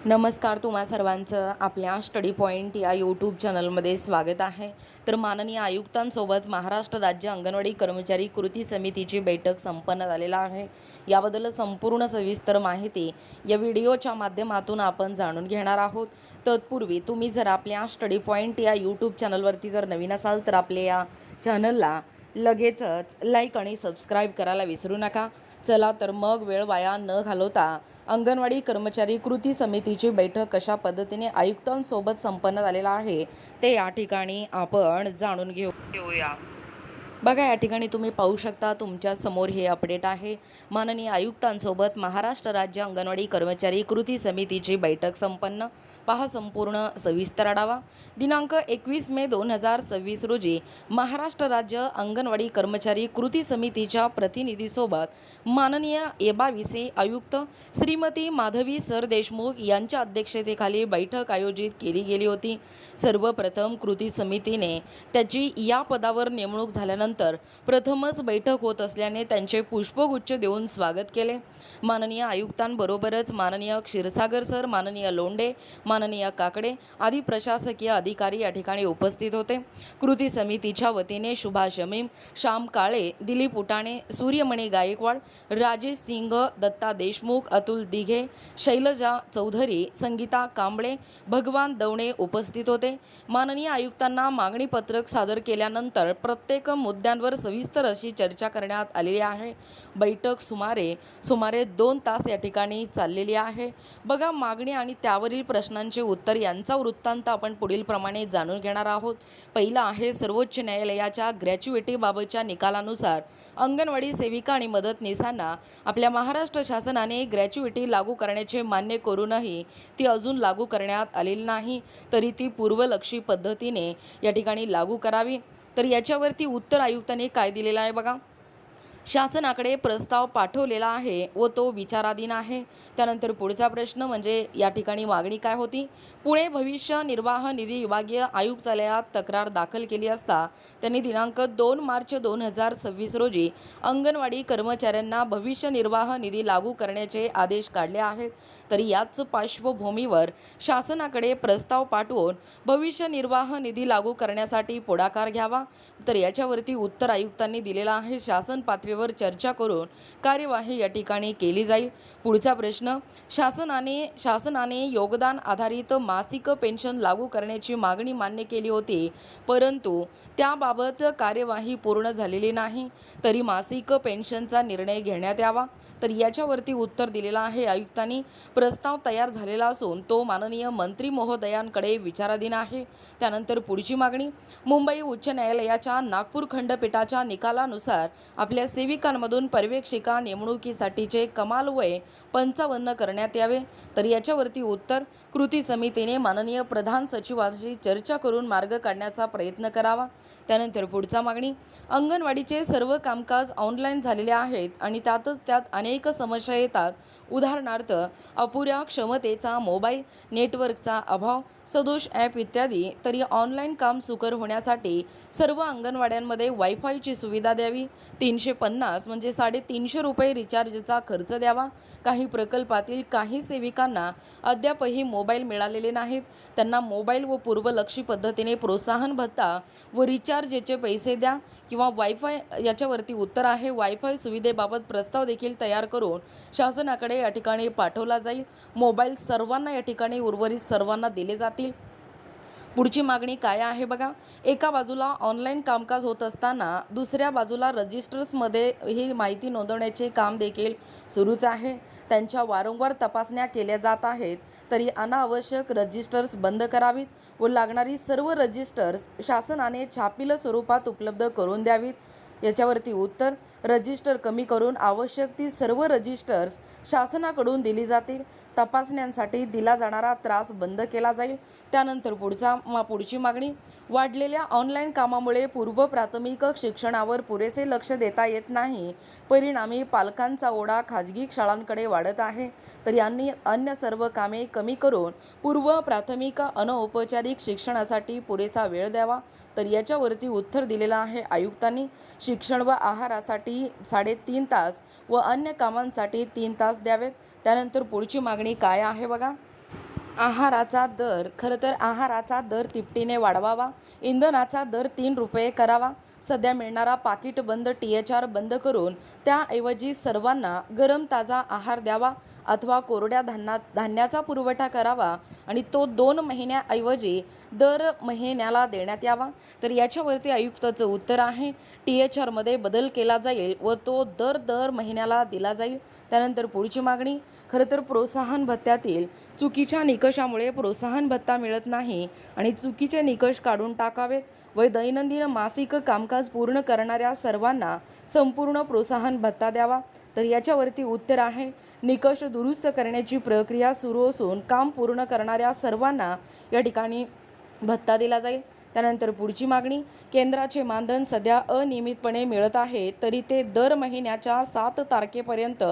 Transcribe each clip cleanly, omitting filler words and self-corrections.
नमस्कार, तुम्हा सर्वांचं आपल्या स्टडी पॉईंट या यूट्यूब चॅनलमध्ये स्वागत आहे. तर माननीय आयुक्तांसोबत महाराष्ट्र राज्य अंगणवाडी कर्मचारी कृती समितीची बैठक संपन्न झालेला आहे. याबद्दल संपूर्ण सविस्तर माहिती या व्हिडिओच्या माध्यमातून आपण जाणून घेणार आहोत. तत्पूर्वी तुम्ही जर आपल्या स्टडी पॉईंट या यूट्यूब चॅनलवरती जर नवीन असाल तर आपल्या या चॅनलला लगेचच लाईक आणि सबस्क्राईब करायला विसरू नका. चला तर मग वेळ वाया न घालवता अंगणवाडी कर्मचारी कृती समितीची बैठक कशा पद्धतीने आयुक्तांसोबत संपन्न झालेला आहे ते या ठिकाणी आपण जाणून घेऊया. बघा, या ठिकाणी तुम्ही पाहू शकता, तुमच्या समोर हे अपडेट आहे. माननीय आयुक्तांसोबत महाराष्ट्र राज्य अंगणवाडी कर्मचारी कृती समितीची बैठक संपन्न. पहा संपूर्ण सविस्तर आढावा. दिनांक 21 मे 2026 रोजी महाराष्ट्र राज्य अंगणवाडी कर्मचारी कृती समितीच्या प्रतिनिधीसोबत माननीय एबाविसे आयुक्त श्रीमती माधवी सरदेशमुख यांच्या अध्यक्षतेखाली बैठक आयोजित केली गेली होती. सर्वप्रथम कृती समितीने त्याची या पदावर नेमणूक झाल्यानंतर प्रथमच बैठक होत असल्याने त्यांचे पुष्पगुच्छ देऊन स्वागत केले. माननीय आयुक्तांबरोबरच माननीय क्षीरसागर सर, माननीय लोंढे, माननीय काकडे आदी प्रशासकीय अधिकारी या ठिकाणी उपस्थित होते. कृती समितीच्या वतीने सुभाष अमीम, श्याम काळे, दिलीप उटाणे, सूर्यमणी गायकवाड, राजेश सिंग, दत्ता देशमुख, अतुल दिघे, शैलजा चौधरी, संगीता कांबळे, भगवान दवणे उपस्थित होते. माननीय आयुक्तांना मागणी पत्रक सादर केल्यानंतर प्रत्येक मुद्द्यांवर सविस्तर अशी चर्चा करण्यात आलेली आहे. बैठक सुमारे 2 तास या ठिकाणी चाललेली आहे. बघा, मागणी आणि त्यावरील प्रश्नांचे उत्तर यांचा वृत्तांत आपण पुढील प्रमाणे जाणून घेणार आहोत. पहिला आहे, सर्वोच्च न्यायालयाच्या ग्रॅच्युइटीबाबतच्या निकालानुसार अंगणवाडी सेविका आणि मदतनीसांना आपल्या महाराष्ट्र शासनाने ग्रॅच्युइटी लागू करण्याचे मान्य करूनही ती अजून लागू करण्यात आलेली नाही, तरी ती पूर्वलक्षी पद्धतीने या ठिकाणी लागू करावी. तर याच्यावरती उत्तर आयुक्तांनी काय दिलेलं आहे बघा. शासनाकडे प्रस्ताव पाठवलेला आहे व तो विचाराधीन आहे. त्यानंतर पुढचा प्रश्न म्हणजे या ठिकाणी मागणी काय होती. पुणे भविष्य निर्वाह निधी विभागीय आयुक्तालयात तक्रार दाखल केली असता त्यांनी दिनांक 2 मार्च 2026 रोजी अंगणवाडी कर्मचाऱ्यांना भविष्य निर्वाह निधी लागू करण्याचे आदेश काढले आहेत. तर याच पार्श्वभूमीवर शासनाकडे प्रस्ताव पाठवून भविष्य निर्वाह निधी लागू करण्यासाठी पुढाकार घ्यावा. तर याच्यावरती उत्तर आयुक्तांनी दिलेला आहे. शासन पातळीवर चर्चा करून कार्यवाही या ठिकाणी केली जाईल. पुढचा प्रश्न, शासनाने योगदान आधारित मासिक पेन्शन लागू करण्याची मागणी मान्य केली होती, परंतु त्याबाबत कार्यवाही पूर्ण झालेली नाही, तरी मासिक पेन्शनचा निर्णय घेण्यात यावा. तर याच्यावरती उत्तर दिलेलं आहे आयुक्तांनी. प्रस्ताव तयार झालेला असून तो माननीय मंत्री महोदयांकडे विचाराधीन आहे. त्यानंतर पुढची मागणी, मुंबई उच्च न्यायालयाच्या नागपूर खंडपीठाच्या निकालानुसार आपल्या सेविकांमधून पर्यवेक्षिका नेमणुकीसाठीचे कमाल वय 55 करण्यात यावे. तर याच्यावरती उत्तर, कृती समितीने माननीय प्रधान सचिवांशी चर्चा करून मार्ग काढण्याचा प्रयत्न करावा. त्यानंतर पुढचा मागणी, अंगणवाडीचे सर्व कामकाज ऑनलाईन झालेले आहेत आणि त्यात अनेक समस्या येतात. उदाहरणार्थ, अपुऱ्या क्षमतेचा मोबाईल नेटवर्कचा अभाव, सदोष ॲप इत्यादी. तरी ऑनलाईन काम सुकर होण्यासाठी सर्व अंगणवाड्यांमध्ये वायफायची सुविधा द्यावी. 350 म्हणजे ₹350 रिचार्जचा खर्च द्यावा. काही प्रकल्पातील काही सेविकांना अद्यापही मोबाईल मिळालेले नाहीत. त्यांना मोबाईल व पूर्वलक्षी पद्धतीने प्रोत्साहन भत्ता व रिचार्जचे पैसे द्या किंवा वायफाय. याच्यावरती उत्तर आहे, वायफाय सुविधेबाबत प्रस्ताव देखील तयार करून शासनाकडे या ठिकाणी पाठवला जाईल. मोबाईल सर्वांना या ठिकाणी उर्वरित सर्वांना दिले जातील. पुढची मागणी काय आहे बघा. एका बाजूला ऑनलाईन कामकाज होत असताना दुसऱ्या बाजूला रजिस्टर्समध्ये ही माहिती नोंदवण्याचे काम देखील सुरूच आहे. त्यांच्या वारंवार तपासण्या केल्या जात आहेत, तरी अनावश्यक रजिस्टर्स बंद करावीत व लागणारी सर्व रजिस्टर्स शासनाने छापील स्वरूपात उपलब्ध करून द्यावीत. याच्यावरती उत्तर, रजिस्टर कमी करून आवश्यक ती सर्व रजिस्टर्स शासनाकडून दिली जातील. तपासण्यांसाठी दिला जाणारा त्रास बंद केला जाईल. त्यानंतर पुढची मागणी, वाढलेल्या ऑनलाईन कामामुळे पूर्व प्राथमिक शिक्षणावर पुरेसे लक्ष देता येत नाही. परिणामी पालकांचा ओढा खाजगी शाळांकडे वाढत आहे. तर यांनी अन्य सर्व कामे कमी करून पूर्व प्राथमिक अनौपचारिक शिक्षणासाठी पुरेसा वेळ द्यावा. तर याच्यावरती उत्तर दिलेलं आहे आयुक्तांनी. शिक्षण व आहारासाठी 3.5 तास व अन्य कामांसाठी 3 तास द्यावेत. त्यानंतर पुढची मागणी काय आहे बघा. आहाराचा दर खरं तर आहाराचा दर तिपटीने वाढवावा. इंधनाचा दर 3 रुपये करावा. सध्या मिळणारा पाकिट बंद THR बंद करून त्याऐवजी सर्वांना गरम ताजा आहार द्यावा अथवा कोरड्या धान्याचा पुरवठा करावा आणि तो 2 महिन्याऐवजी दर महिन्याला देण्यात यावा. तर याच्यावरती आयुक्ताचं उत्तर आहे THR मध्ये बदल केला जाईल व तो दर महिन्याला दिला जाईल. त्यानंतर पुढची मागणी खरं तर प्रोत्साहन भत्त्यातील चुकीच्या निकषामुळे प्रोत्साहन भत्ता मिळत नाही आणि चुकीचे निकष काढून टाकावेत व दैनंदिन मासिक कामकाज पूर्ण करणाऱ्या सर्वांना संपूर्ण प्रोत्साहन भत्ता द्यावा. तर याच्यावरती उत्तर आहे निकष दुरुस्त करण्याची प्रक्रिया सुरू असून काम पूर्ण करणाऱ्या सर्वांना या ठिकाणी भत्ता दिला जाईल. त्यानंतर पुढची मागणी केंद्राचे मानधन सध्या अनियमितपणे मिळत आहे तरी ते दर महिन्याच्या 7 तारखेपर्यंत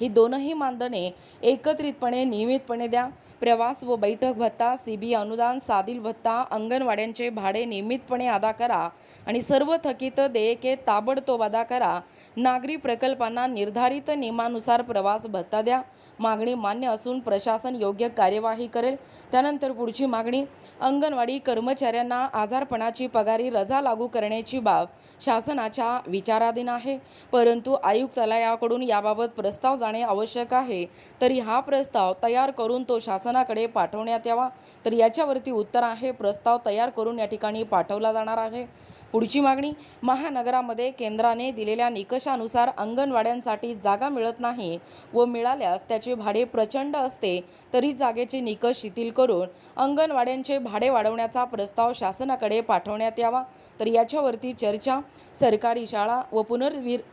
ही दोनही मानधने एकत्रितपणे नियमितपणे द्या. प्रवास व बैठक भत्ता, CB अनुदान, साधील भत्ता, अंगणवाड्यांचे भाडे नियमितपणे अदा करा आणि सर्व थकीत देयके ताबडतोब अदा करा. नागरी प्रकल्पांना निर्धारित नियमानुसार प्रवास भत्ता द्या. मागणी मान्य असून प्रशासन योग्य कार्यवाही करेल. त्यानंतर पुढची मागणी अंगणवाडी कर्मचाऱ्यांना आजारपणाची पगारी रजा लागू करण्याची बाब शासनाच्या विचाराधीन आहे, परंतु आयुक्तालयाकडून याबाबत प्रस्ताव जाणे आवश्यक आहे. तरी हा प्रस्ताव तयार करून तो शासनाकडे पाठवण्यात यावा. तर याच्यावरती उत्तर आहे प्रस्ताव तयार करून या ठिकाणी पाठवला जाणार आहे. पुढची मागणी महानगरामध्ये केंद्राने दिलेल्या निकषानुसार अंगणवाड्यांसाठी जागा मिळत नाही व मिळाल्यास त्याचे भाडे प्रचंड असते तरी जागेचे निकष शिथिल करून अंगणवाड्यांचे भाडे वाढवण्याचा प्रस्ताव शासनाकडे पाठवण्यात यावा. तर याच्यावरती चर्चा सरकारी शाळा व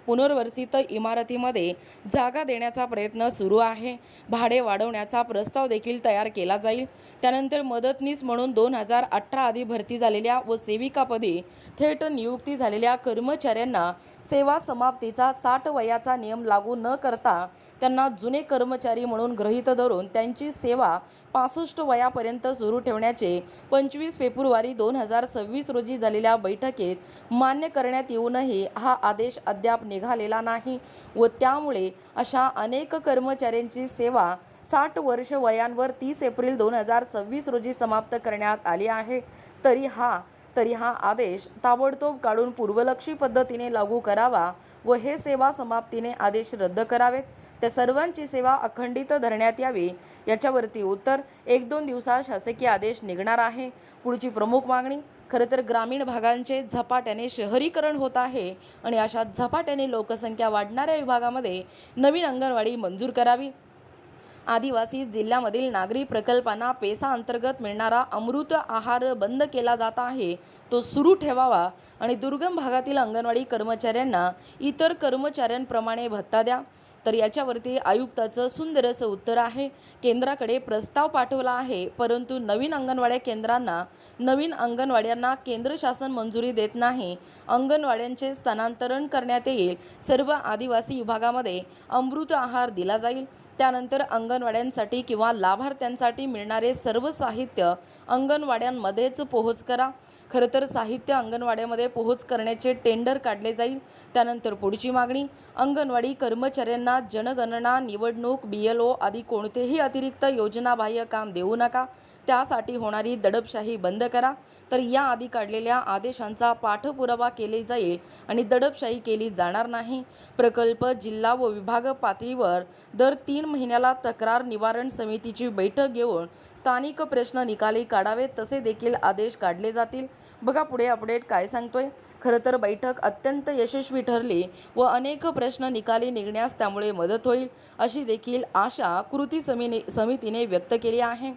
पुनर्वसित इमारतीमध्ये जागा देण्याचा प्रयत्न सुरू आहे. भाडे वाढवण्याचा प्रस्ताव देखील तयार केला जाईल. त्यानंतर मदतनीस म्हणून 2018 आधी भरती झालेल्या व सेविकापदी थेट नियुक्ती झालेल्या कर्मचाऱ्यांना सेवा समाप्तीचा 60 वयाचा नियम लागू न करता त्यांना जुने कर्मचारी म्हणून गृहीत धरून त्यांची सेवा 65 वयापर्यंत सुरू ठेवण्याचे 25 फेब्रुवारी 2026 रोजी झालेल्या बैठकीत मान्य करण्यात येऊनही हा आदेश अद्याप निघालेला नाही व त्यामुळे अशा अनेक कर्मचाऱ्यांची सेवा 60 वर्ष वयांवर 30 एप्रिल 2026 रोजी समाप्त करण्यात आली आहे. तरी हा आदेश ताबडतोब काढून पूर्वलक्षी पद्धतीने लागू करावा व हे सेवा समाप्तीने आदेश रद्द करावेत. त्या सर्वांची सेवा अखंडित धरण्यात यावी. याच्यावरती उत्तर 1-2 दिवसात शासकीय आदेश निघणार आहे. पुढची प्रमुख मागणी खरं तर ग्रामीण भागांचे झपाट्याने शहरीकरण होत आहे आणि अशा झपाट्याने लोकसंख्या वाढणाऱ्या विभागामध्ये नवीन अंगणवाडी मंजूर करावी. आदिवासी जिल्ह्यामधील नागरी प्रकल्पांना पेसा अंतर्गत मिळणारा अमृत आहार बंद केला जात आहे तो सुरू ठेवावा आणि दुर्गम भागातील अंगणवाडी कर्मचाऱ्यांना इतर कर्मचाऱ्यांप्रमाणे भत्ता द्या. तर याच्यावरती आयुक्ताचं सुंदर असं उत्तर आहे केंद्राकडे प्रस्ताव पाठवला आहे परंतु नवीन अंगणवाड्यांना केंद्र शासन मंजुरी देत नाही. अंगणवाड्यांचे स्थानांतरण करण्यात येईल. सर्व आदिवासी विभागामध्ये अमृत आहार दिला जाईल. त्यानंतर अंगणवाड्यांसाठी किंवा लाभार्थ्यांसाठी मिळणारे सर्व साहित्य अंगणवाड्यांमध्येच पोहोच करा. खरं तर साहित्य अंगणवाड्यामध्ये पोहोच करण्याचे टेंडर काढले जाईल. त्यानंतर पुढची मागणी अंगणवाडी कर्मचाऱ्यांना जनगणना, निवडणूक, BLO आदी कोणतेही अतिरिक्त योजनाबाह्य काम देऊ नका. त्यासाठी होणारी दडपशाही बंद करा. तर या आधी काढलेल्या आदेशांचा पाठपुरावा केले जाईल आणि दडपशाही केली जाणार नाही. प्रकल्प, जिल्हा व विभाग पातळीवर दर 3 महिन्याला तक्रार निवारण समितीची बैठक घेऊन स्थानिक प्रश्न निकाली काढावेत तसे देखील आदेश काढले जातील. बघा पुढे अपडेट काय सांगतोय. खरं तर बैठक अत्यंत यशस्वी ठरली व अनेक प्रश्न निकाली निघण्यास त्यामुळे मदत होईल अशी देखील आशा कृती समितीने व्यक्त केली आहे.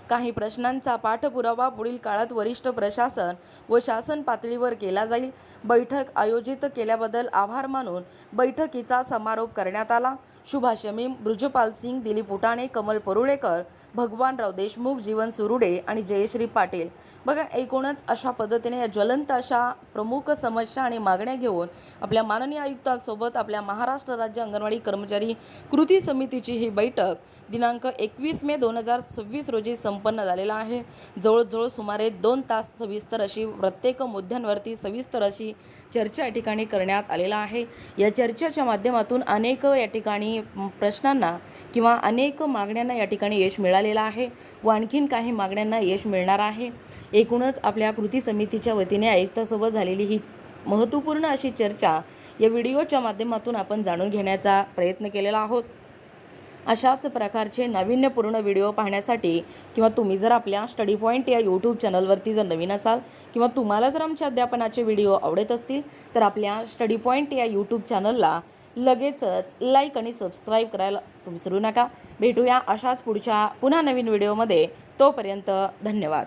काही प्रश्नांचा पाठपुरावा पुढील काळात वरिष्ठ प्रशासन व शासन पातळीवर केला जाईल. बैठक आयोजित केल्याबद्दल आभार मानून बैठकीचा समारोप करण्यात आला. सुभाष मीम, बृजपाल सिंग, दिलीप उटाणे, कमल परुळेकर, भगवानराव देशमुख, जीवन सुरुडे आणि जयश्री पाटील. बघा एकूणच अशा पद्धतीने या ज्वलंत अशा प्रमुख समस्या आणि मागण्या घेऊन आपल्या माननीय आयुक्तांसोबत आपल्या महाराष्ट्र राज्य अंगणवाडी कर्मचारी कृती समितीची ही बैठक दिनांक 21 मे 2026 रोजी संपन्न झालेला आहे. जवळजवळ सुमारे 2 तास सविस्तर अशी प्रत्येक मुद्द्यांवरती सविस्तर अशी चर्चा या ठिकाणी करण्यात आलेला आहे। या चर्चेच्या माध्यमातून अनेक या ठिकाणी प्रश्नांना किंवा अनेक मागण्यांना या ठिकाणी यश मिळालेलं आहे व आणखीन काही मागण्यांना यश मिळणार आहे। एकूणच आपल्या कृती समितीच्या वतीने आयुक्तांसोबत झालेली ही महत्त्वपूर्ण अशी चर्चा या व्हिडिओच्या माध्यमातून आपण जाणून घेण्याचा प्रयत्न केलेला आहोत। अशाच प्रकारचे नाविन्यपूर्ण व्हिडिओ पाहण्यासाठी किंवा तुम्ही जर आपल्या स्टडी पॉईंट या यूट्यूब चॅनलवरती जर नवीन असाल किंवा तुम्हाला जर आमच्या अध्यापनाचे व्हिडिओ आवडत असतील तर आपल्या स्टडी पॉईंट या यूट्यूब चॅनलला लगेचच लाईक आणि सबस्क्राईब करायला विसरू नका। भेटूया अशाच पुढच्या पुन्हा नवीन व्हिडिओमध्ये। तोपर्यंत धन्यवाद।